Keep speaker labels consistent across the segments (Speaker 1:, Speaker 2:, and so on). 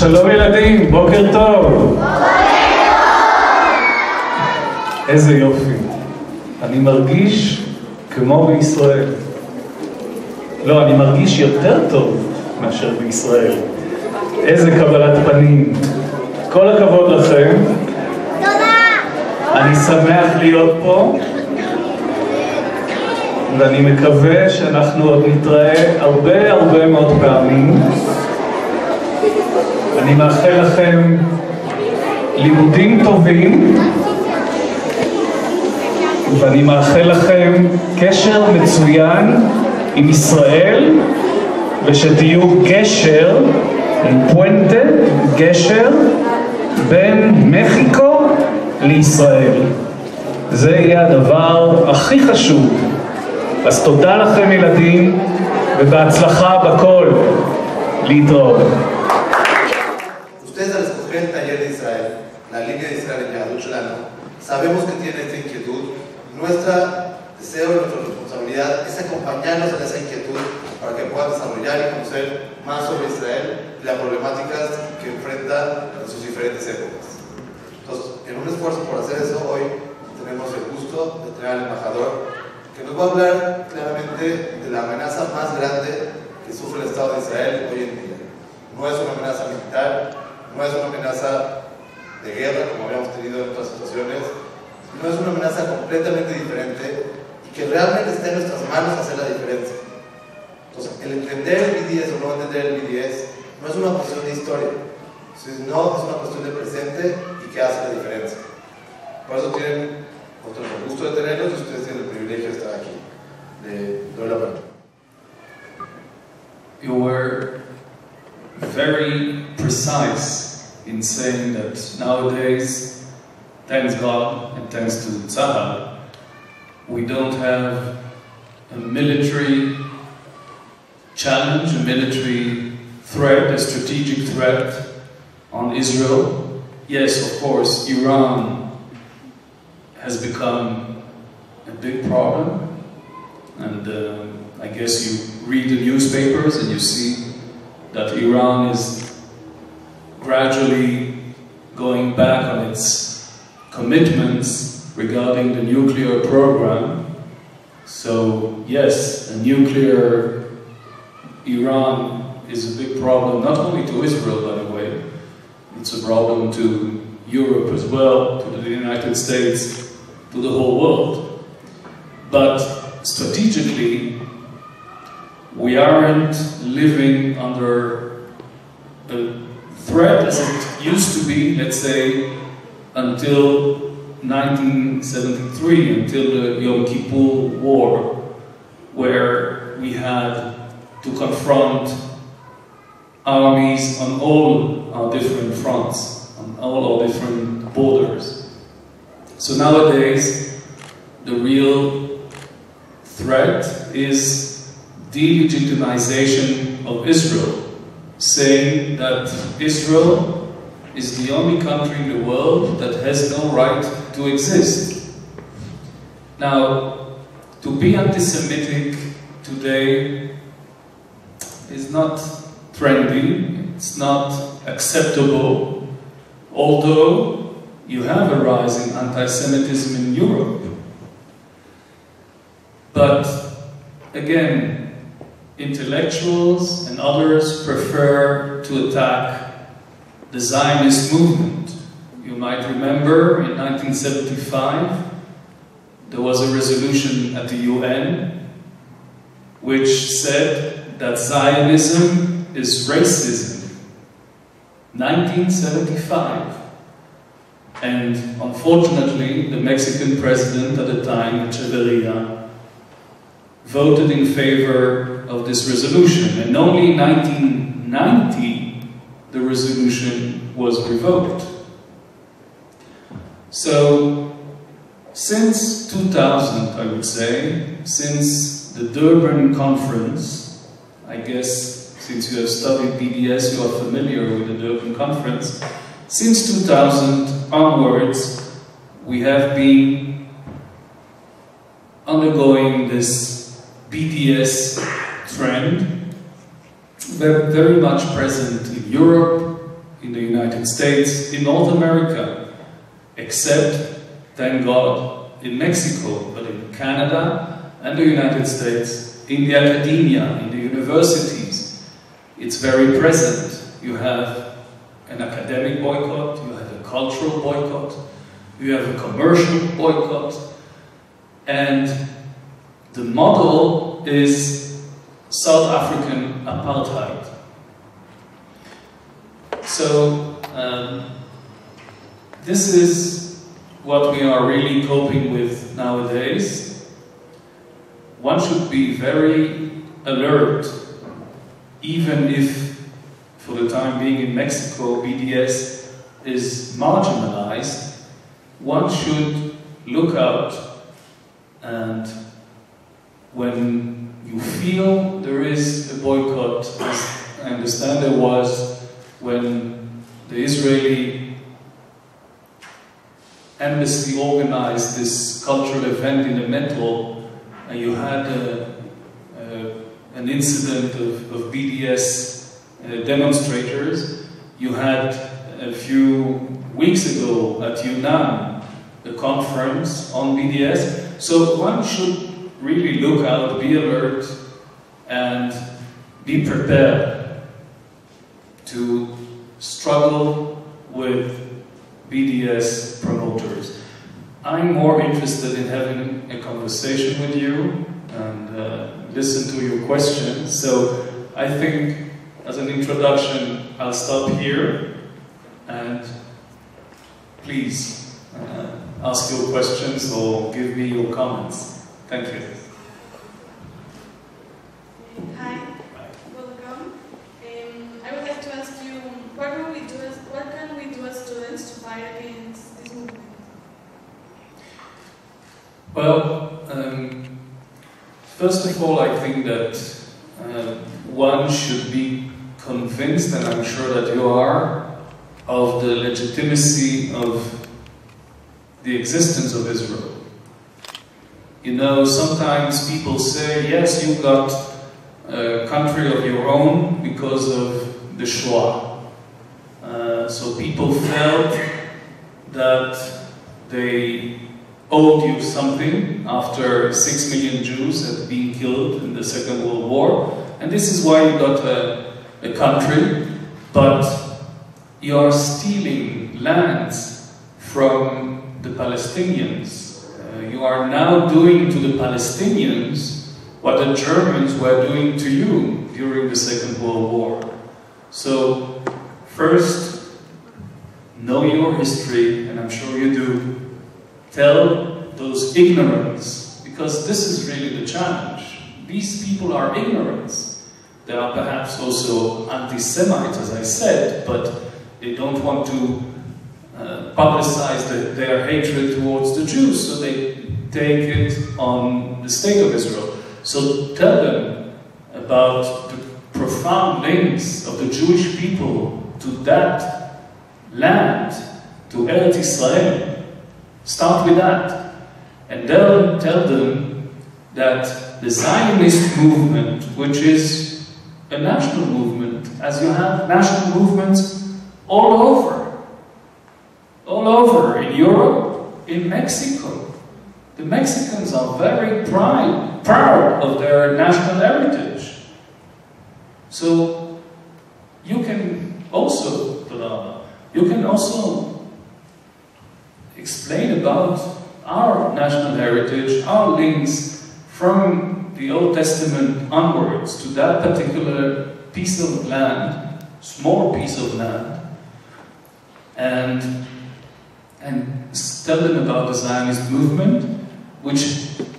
Speaker 1: שלום ילדים, בוקר טוב. איזה יופי. אני מרגיש כמו בישראל. לא, אני מרגיש יותר טוב מאשר בישראל. איזה קבלת פנים. כל הכבוד לכם. תודה. אני שמח להיות פה. ואני מקווה שאנחנו עוד נתראה הרבה מאוד פעמים. אני מאחל לכם לימודים טובים, ואני מאחל לכם קשר מצוין עם ישראל, ושתהיו גשר, פואנטה, גשר, בין מקסיקו לישראל. זה יהיה הדבר הכי חשוב. אז תודה לכם ילדים, ובהצלחה בכל. להתראות.
Speaker 2: Ustedes al escoger el taller de Israel, la línea de Israel en Yahadut Shelanu, sabemos que tienen esta inquietud. Nuestro deseo y nuestra responsabilidad es acompañarlos en esa inquietud para que puedan desarrollar y conocer más sobre Israel y las problemáticas que enfrenta en sus diferentes épocas. Entonces, en un esfuerzo por hacer eso, hoy tenemos el gusto de tener al embajador que nos va a hablar claramente de la amenaza más grande que sufre el Estado de Israel hoy en día. No es una amenaza militar, no es una amenaza de guerra como habíamos tenido en otras situaciones, no es una amenaza completamente diferente y que realmente está en nuestras manos hacer la diferencia. Entonces, el entender el BDS o no entender el BDS no es una cuestión de historia, sino es una cuestión de presente y que hace la diferencia. Por eso tienen el gusto de tenerlos y ustedes tienen el privilegio de estar aquí. Le doy la palabra.
Speaker 1: You were very precise in saying that nowadays, thanks God and thanks to Tzahal, we don't have a military challenge, a military threat, a strategic threat on Israel. Yes, of course, Iran has become a big problem, and I guess you read the newspapers and you see that Iran is gradually going back on its commitments regarding the nuclear program. So yes, a nuclear Iran is a big problem, not only to Israel, by the way, it's a problem to Europe as well, to the United States, to the whole world. But strategically, we aren't living under a threat as it used to be, let's say, until 1973, until the Yom Kippur War, where we had to confront armies on all our different fronts, on all our different borders. So nowadays, the real threat is delegitimization of Israel, saying that Israel is the only country in the world that has no right to exist. Now, to be anti-Semitic today is not trendy, it's not acceptable, although you have a rise in anti-Semitism in Europe. But again, intellectuals and others prefer to attack the Zionist movement. You might remember in 1975 there was a resolution at the UN which said that Zionism is racism. 1975. And unfortunately, the Mexican president at the time, Echeverría, voted in favor of this resolution, and only in 1990 the resolution was revoked. So since 2000, I would say, since the Durban conference, I guess since you have studied BDS, you are familiar with the Durban conference, since 2000 onwards we have been undergoing this BDS trend, very much present in Europe, in the United States, in North America, except, thank God, in Mexico, but in Canada and the United States, in the academia, in the universities, it's very present. You have an academic boycott, you have a cultural boycott, you have a commercial boycott, and the model is South African apartheid. So, this is what we are really coping with nowadays. One should be very alert, even if, for the time being in Mexico, BDS is marginalized. One should look out, and when you feel there is a boycott, as I understand there was when the Israeli embassy organized this cultural event in the metro, and you had an incident of BDS demonstrators. You had a few weeks ago at Yunnan a conference on BDS. So one should really look out, be alert, and be prepared to struggle with BDS promoters. I'm more interested in having a conversation with you and listen to your questions. So I think, as an introduction, I'll stop here, and please ask your questions or give me your comments. Thank you.
Speaker 3: Hi, welcome. I would like to ask you, what can we do as students to fight against this movement?
Speaker 1: Well, first of all, I think that one should be convinced, and I'm sure that you are, of the legitimacy of the existence of Israel. You know, sometimes people say, yes, you've got a country of your own because of the Shoah. So people felt that they owed you something after 6 million Jews had been killed in the Second World War, and this is why you got a country, but you are stealing lands from the Palestinians. You are now doing to the Palestinians what the Germans were doing to you during the Second World War. So, first, know your history, and I'm sure you do. Tell those ignorants, because this is really the challenge. These people are ignorants. They are perhaps also anti-Semites, as I said, but they don't want to publicize their hatred towards the Jews, so they take it on the state of Israel. So tell them about the profound links of the Jewish people to that land, to Eretz Israel. Start with that. And then tell them that the Zionist movement, which is a national movement, as you have national movements all over in Europe, in Mexico. The Mexicans are very proud of their national heritage. So you can also explain about our national heritage, our links from the Old Testament onwards to that particular piece of land, small piece of land, and tell them about the Zionist movement,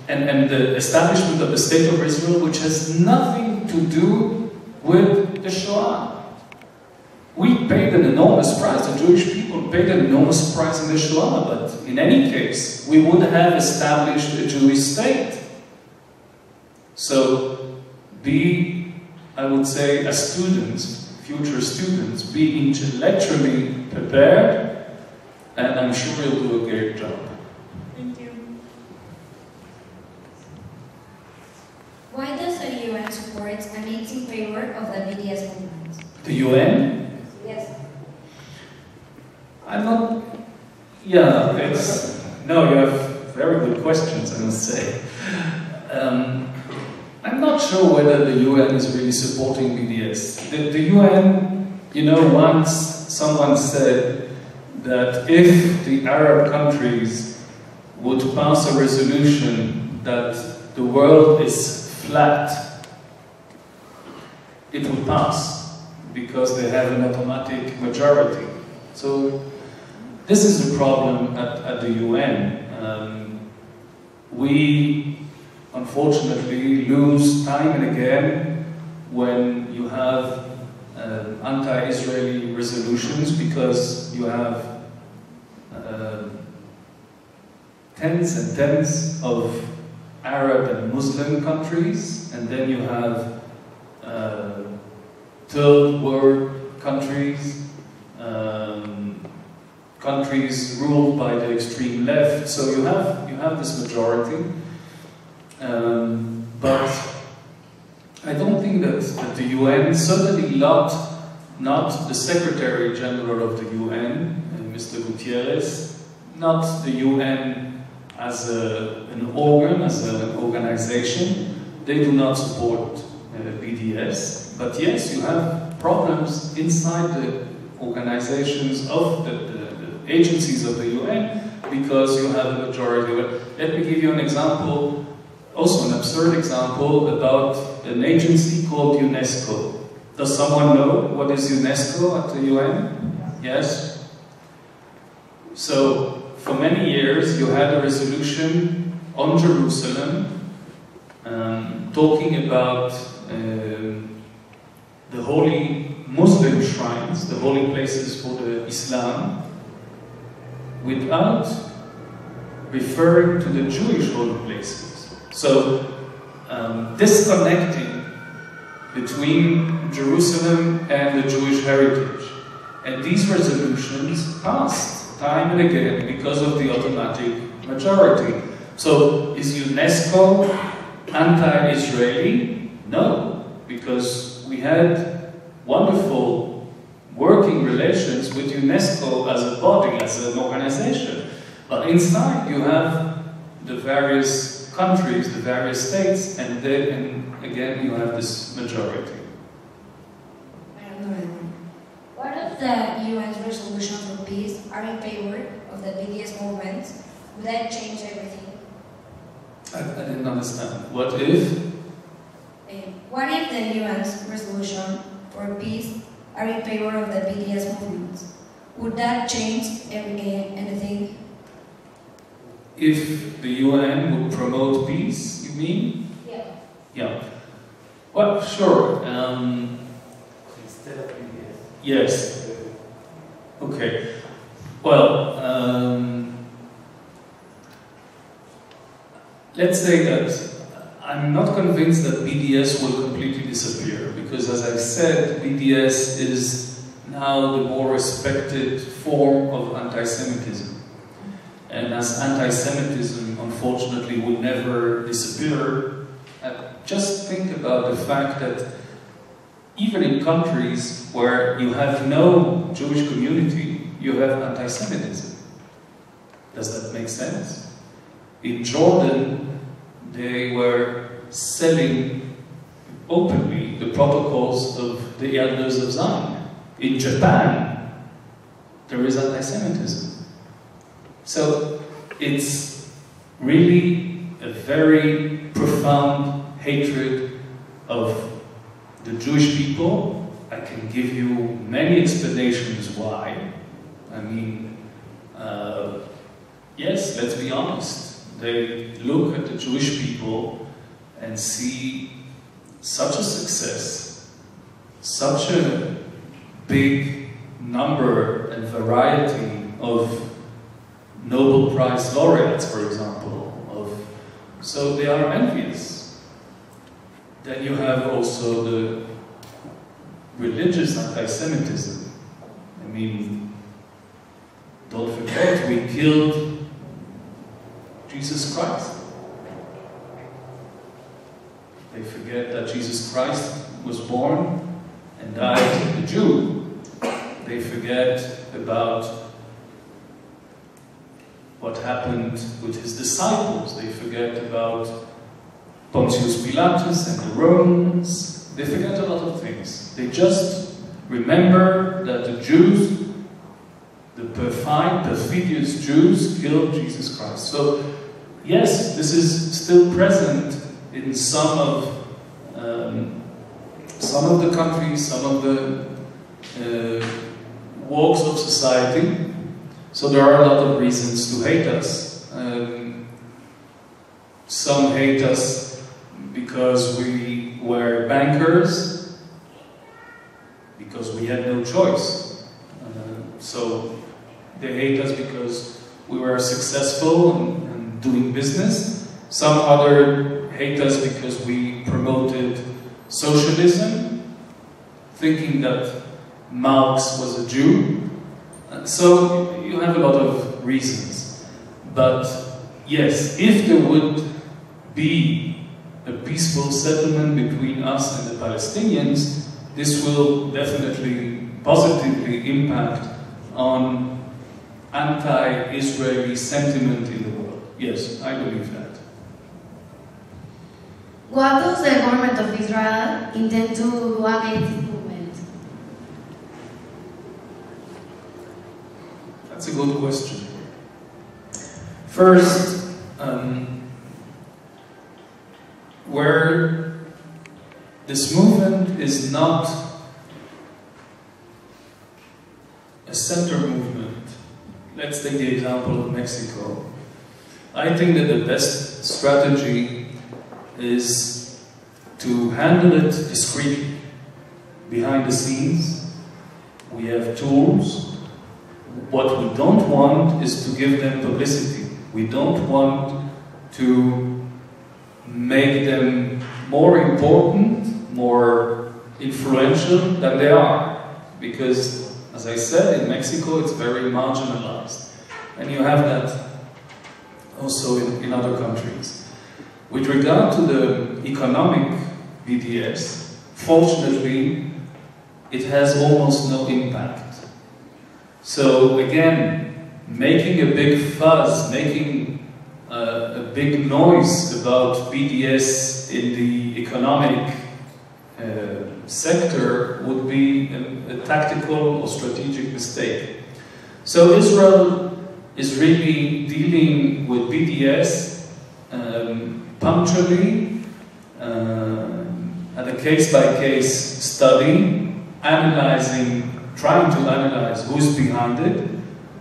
Speaker 1: and the establishment of the State of Israel, which has nothing to do with the Shoah. We paid an enormous price, the Jewish people paid an enormous price in the Shoah, but in any case, we would have established a Jewish state. So, I would say, as students, future students, be intellectually prepared, and I'm sure you'll do a great job.
Speaker 3: Thank you.
Speaker 4: Why does the UN support and it's in favor of the BDS movement?
Speaker 1: The UN?
Speaker 4: Yes.
Speaker 1: Yeah, no, you have very good questions, I must say. I'm not sure whether the UN is really supporting BDS. The UN, you know, once someone said that if the Arab countries would pass a resolution that the world is flat, it would pass because they have an automatic majority. So this is the problem at the UN. We unfortunately lose time and again when you have anti-Israeli resolutions, because you have tens and tens of Arab and Muslim countries, and then you have third world countries, countries ruled by the extreme left. So you have this majority, but I don't think that the UN, certainly not the Secretary General of the UN, Mr. Gutierrez, not the UN as an organ, as an organization, they do not support BDS. But yes, you have problems inside the organizations of the agencies of the UN, because you have a majority. Let me give you an example, also an absurd example, about an agency called UNESCO. Does someone know what is UNESCO at the UN? Yes? So, for many years you had a resolution on Jerusalem talking about the holy Muslim shrines, the holy places for the Islam, without referring to the Jewish holy places. So, disconnecting between Jerusalem and the Jewish heritage. And these resolutions passed time and again because of the automatic majority. So, is UNESCO anti-Israeli? No, because we had wonderful working relations with UNESCO as a body, as an organization. But inside you have the various countries, the various states, and again you have this majority.
Speaker 4: What if the UN's resolutions for peace are in favor of the BDS movement? Would that change everything?
Speaker 1: I didn't understand. What if?
Speaker 4: What if the UN's resolution for peace are in favor of the BDS movement? Would that change anything?
Speaker 1: If the UN would promote peace, you mean?
Speaker 4: Yeah.
Speaker 1: Yeah. Well, sure.
Speaker 2: Instead of BDS.
Speaker 1: Yes. Okay. Well, let's say that I'm not convinced that BDS will completely disappear, because as I said, BDS is now the more respected form of anti-Semitism. And as anti-Semitism, unfortunately, will never disappear, just think about the fact that even in countries where you have no Jewish community, you have anti-Semitism. Does that make sense? In Jordan, they were selling openly the protocols of the elders of Zion. In Japan, there is anti-Semitism. So it's really a very profound hatred of the Jewish people. I can give you many explanations why. I mean, yes, let's be honest. They look at the Jewish people and see such a success, such a big number and variety of Nobel Prize laureates, for example. So they are envious. Then you have also the religious anti-Semitism. I mean, don't forget, we killed Jesus Christ. They forget that Jesus Christ was born and died a Jew. They forget about what happened with his disciples. They forget about Pontius Pilatus and the Romans. They forget a lot of things. They just remember that the Jews, the perfidious Jews, killed Jesus Christ. So, yes, this is still present in some of the countries, some of the walks of society. So there are a lot of reasons to hate us. Some hate us because we were bankers, because we had no choice. So they hate us because we were successful and doing business. Some other hate us because we promoted socialism, thinking that Marx was a Jew. So you have a lot of reasons. But yes, if there would be a peaceful settlement between us and the Palestinians, this will definitely positively impact on anti-Israeli sentiment in the world. Yes, I believe that.
Speaker 5: What does the government of Israel intend to do against this movement?
Speaker 1: That's a good question. First, where this movement is not a center movement, let's take the example of Mexico. I think that the best strategy is to handle it discreetly, behind the scenes. We have tools. What we don't want is to give them publicity. We don't want to make them more important, more influential than they are. Because, as I said, in Mexico it's very marginalized. And you have that also in other countries. With regard to the economic BDS, fortunately, it has almost no impact. So again, making a big fuss, making a big noise about BDS in the economic sector would be a tactical or strategic mistake. So Israel is really dealing with BDS punctually, at a case-by-case study, trying to analyze who's behind it,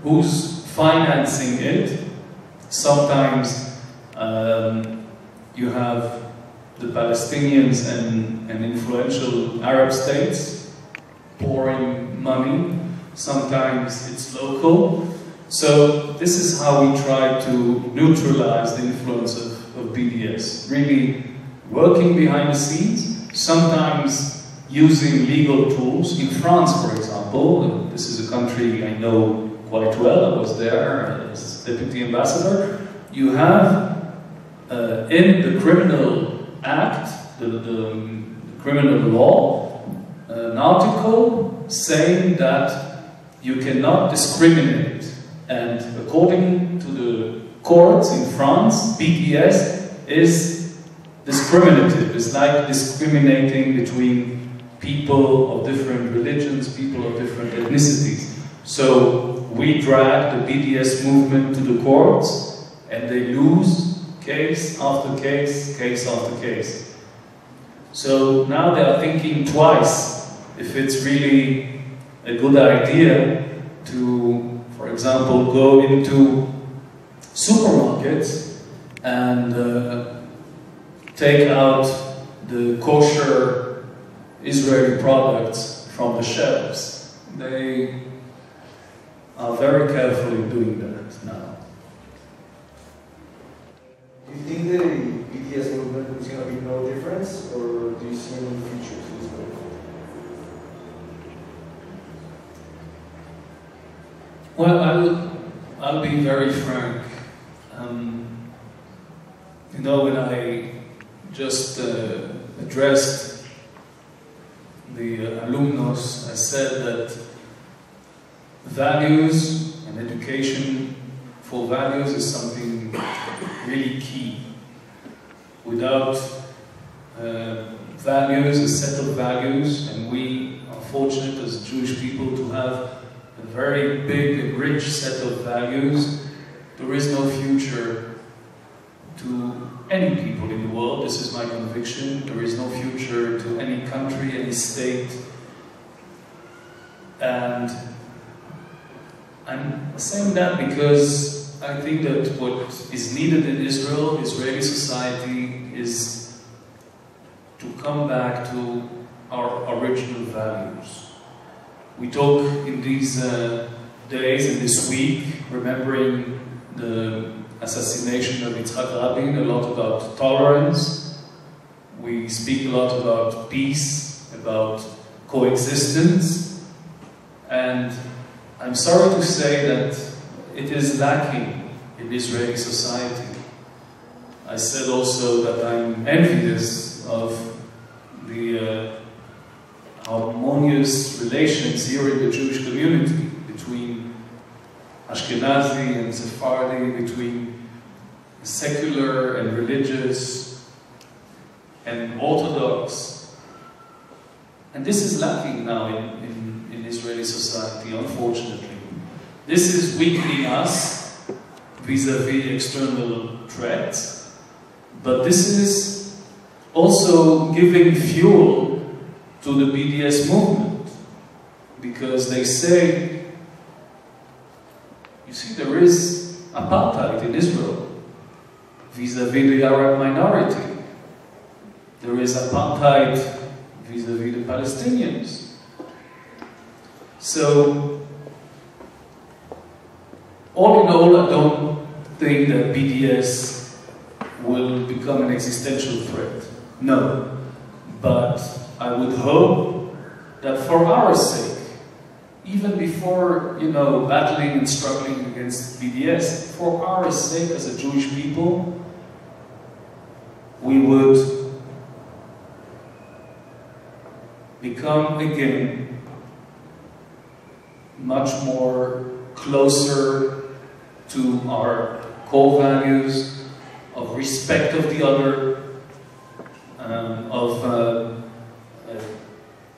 Speaker 1: who's financing it. Sometimes you have the Palestinians and influential Arab states pouring money. Sometimes it's local. So this is how we try to neutralize the influence of BDS. Really working behind the scenes, sometimes using legal tools. In France, for example, this is a country I know quite well, I was there as deputy ambassador. You have in the criminal act, the criminal law, an article saying that you cannot discriminate. And according to the courts in France, BDS is discriminative. It's like discriminating between people of different religions, people of different ethnicities. So we drag the BDS movement to the courts, and they lose case after case, case after case. So now they are thinking twice if it's really a good idea to, for example, go into supermarkets and take out the kosher Israeli products from the shelves. They are very carefully doing that now.
Speaker 6: Do you think the BDS movement is going to be no difference, or do you see any future to this movement?
Speaker 1: Well, I'll be very frank. You know, when I just addressed the alumnos, I said that values and education for values values is something really key. Without values, a set of values, and we are fortunate as Jewish people to have a very big and rich set of values, there is no future to any people in the world. This is my conviction. There is no future to any country, any state. And I'm saying that because I think that what is needed in Israel, Israeli society, is to come back to our original values. We talk in these days and this week, remembering the assassination of Yitzhak Rabin, a lot about tolerance. We speak a lot about peace, about coexistence, and I'm sorry to say that it is lacking in Israeli society. I said also that I'm envious of the harmonious relations here in the Jewish community between Ashkenazi and Sephardi, between secular and religious and Orthodox. And this is lacking now in Israeli society, unfortunately. This is weakening us vis-a-vis external threats, but this is also giving fuel to the BDS movement, because they say, you see, there is apartheid in Israel vis-a-vis the Arab minority. There is apartheid vis-a-vis the Palestinians. So, all in all, I don't think that BDS will become an existential threat. No. But I would hope that for our sake, even before, battling and struggling against BDS, for our sake as a Jewish people, we would become again much more closer to our core values of respect of the other, of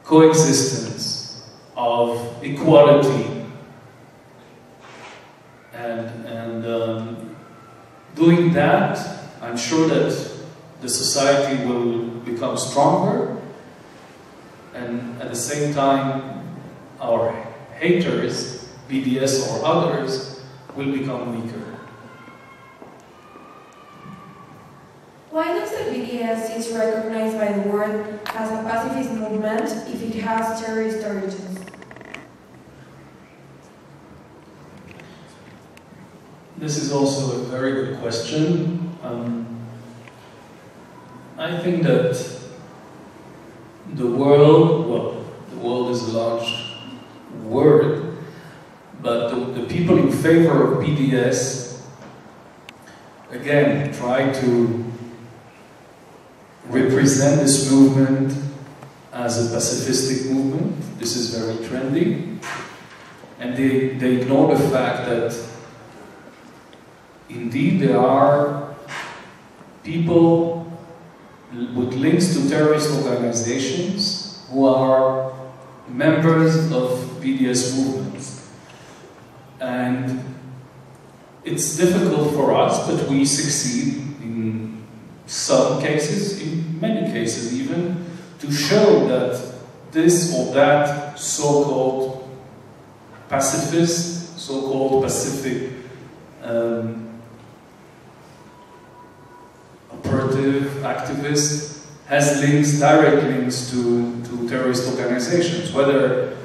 Speaker 1: coexistence, of equality, and doing that, I'm sure that the society will become stronger, and at the same time, our haters, BDS or others, will become weaker.
Speaker 7: Why does the BDS is recognized by the world as a pacifist movement if it has terrorist origins?
Speaker 1: This is also a very good question. I think that the world is a large word, but the people in favor of BDS, again, try to represent this movement as a pacifistic movement. This is very trendy. And they ignore the fact that indeed there are people with links to terrorist organizations who are members of BDS movements. And it's difficult for us, but we succeed in some cases, in many cases even, to show that this or that so-called pacifist, so-called Pacific operative, activist, has links, direct links to terrorist organizations, whether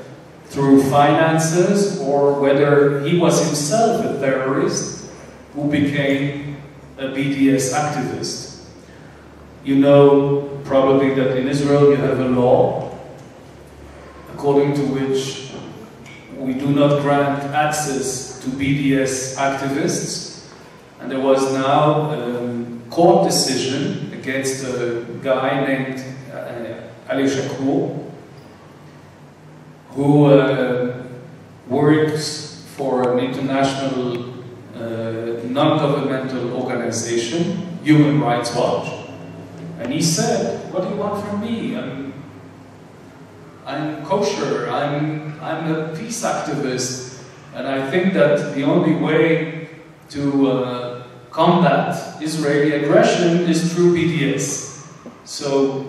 Speaker 1: through finances or whether he was himself a terrorist who became a BDS activist. You know probably that in Israel you have a law according to which we do not grant access to BDS activists, and there was now a court decision against a guy named Ali Shakur, who works for an international non-governmental organization, Human Rights Watch, and he said, "What do you want from me? I'm kosher, I'm a peace activist, and I think that the only way to combat Israeli aggression is through BDS." So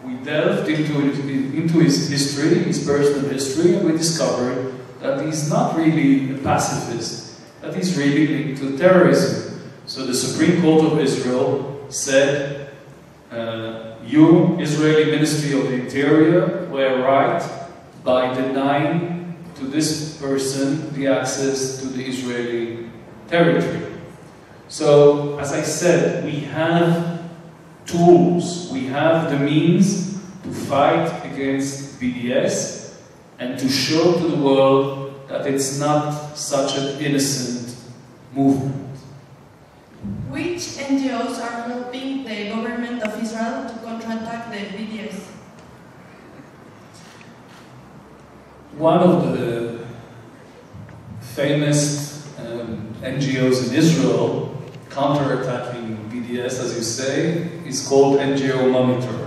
Speaker 1: we delved into his history, his personal history, and we discovered that he's not really a pacifist, that he's really linked to terrorism. So the Supreme Court of Israel said, you, Israeli Ministry of the Interior, were right by denying to this person the access to the Israeli territory. So, as I said, we have tools, we have the means to fight against BDS and to show to the world that it's not such an innocent movement.
Speaker 3: Which NGOs are helping the government of Israel to counterattack the BDS?
Speaker 1: One of the famous NGOs in Israel counterattacking BDS, as you say, is called NGO Monitor.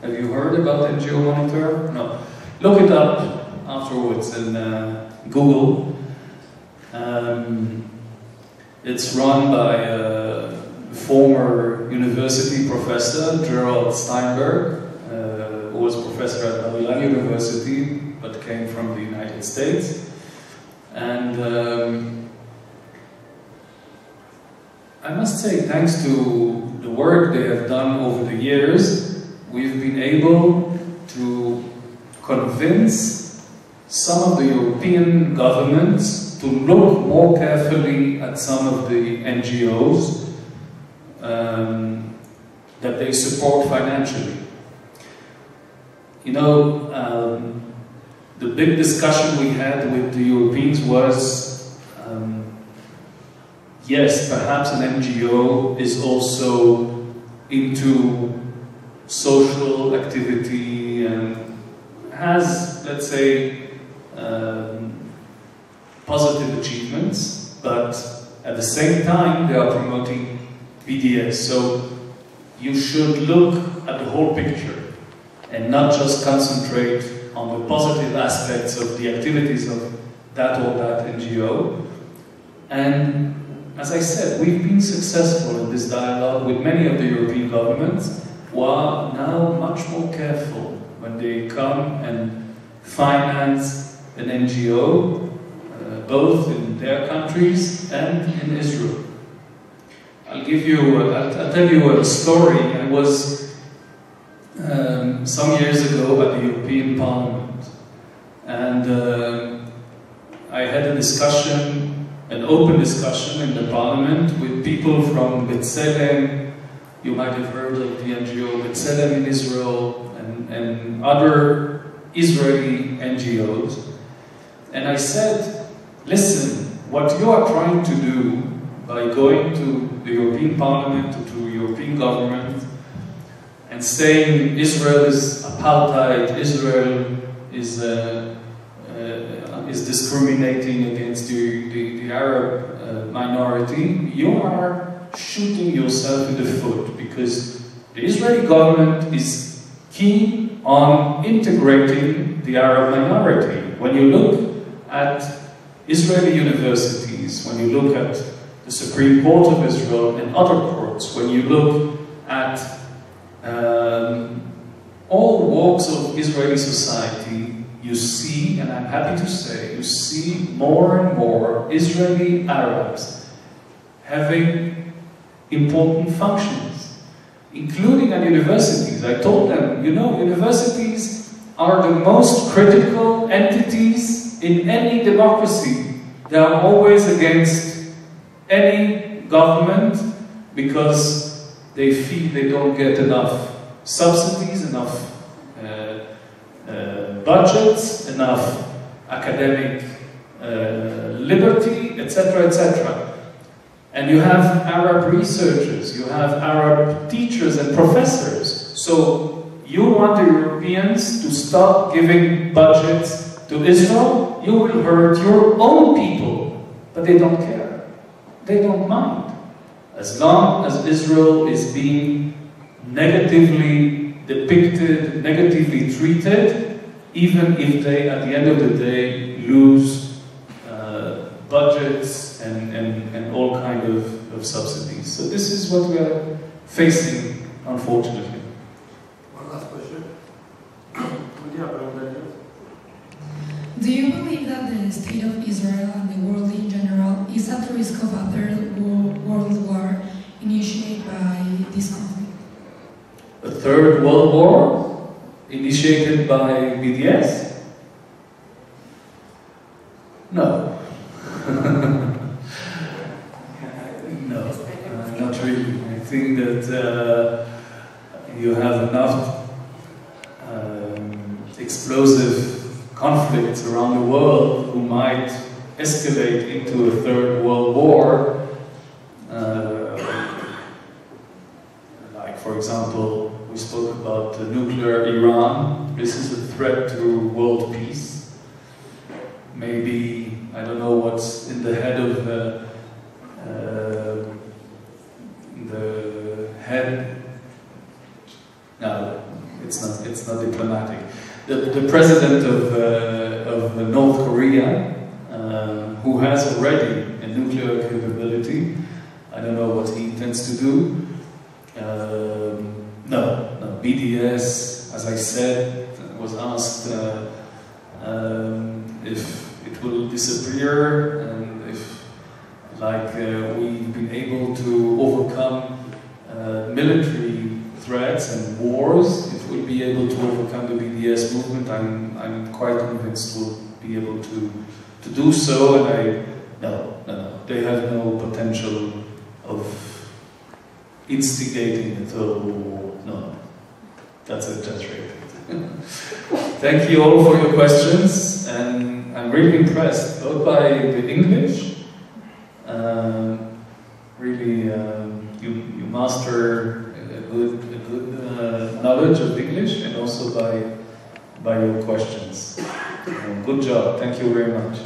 Speaker 1: Have you heard about NGO Monitor? No. Look it up afterwards in Google. It's run by a former university professor, Gerald Steinberg, who was a professor at Bar-Ilan University, but came from the United States. And I must say, thanks to the work they have done over the years, we've been able to convince some of the European governments to look more carefully at some of the NGOs that they support financially. You know, the big discussion we had with the Europeans was, yes, perhaps an NGO is also into social activity and has, let's say, positive achievements, but at the same time they are promoting BDS. So you should look at the whole picture and not just concentrate on the positive aspects of the activities of that or that NGO. And as I said, we've been successful in this dialogue with many of the European governments who are now much more careful when they come and finance an NGO, both in their countries and in Israel. I'll tell you a story. I was some years ago at the European Parliament, and I had a discussion, an open discussion in the Parliament with people from B'Tselem. You might have heard of the NGO B'Tselem in Israel, and other Israeli NGOs. And I said, listen, what you are trying to do by going to the European Parliament, to the European government, and saying Israel is apartheid, Israel is discriminating against the Arab minority, you are shooting yourself in the foot, because the Israeli government is keen on integrating the Arab minority. When you look at Israeli universities, when you look at the Supreme Court of Israel and other courts, when you look at all walks of Israeli society, you see, and I'm happy to say, you see more and more Israeli Arabs having important functions, including at universities. I told them, you know, universities are the most critical entities in any democracy. They are always against any government because they feel they don't get enough subsidies, enough budgets, enough academic liberty, etc., etc. And you have Arab researchers, you have Arab teachers and professors. So you want the Europeans to stop giving budgets to Israel, you will hurt your own people. But they don't care. they don't mind. As long as Israel is being negatively depicted, negatively treated, even if they, at the end of the day, lose budgets and all kind of subsidies. So this is what we are facing, unfortunately.
Speaker 2: One last question.
Speaker 8: Do you believe that the state of Israel and the world in general is at risk of a third world war initiated by this conflict?
Speaker 1: A third world war initiated by BDS? No. No, not really. I think that you have enough explosive conflicts around the world who might escalate into a third world war. Like, for example, we spoke about the nuclear Iran. This is a threat to world peace. Maybe, I don't know what's in the head of the head. No, it's not diplomatic. The president of North Korea, who has already a nuclear capability, I don't know what he intends to do. No, BDS, as I said, was asked if it will disappear and if, like, we've been able to overcome military threats and wars, if we'll be able to overcome the BDS movement, I'm quite convinced we'll be able to do so, and no, they have no potential of instigating a third world war. No, that's exaggerated. Thank you all for your questions, and I'm really impressed both by the English. Really, you master a good knowledge of English, and also by your questions. Good job. Thank you very much.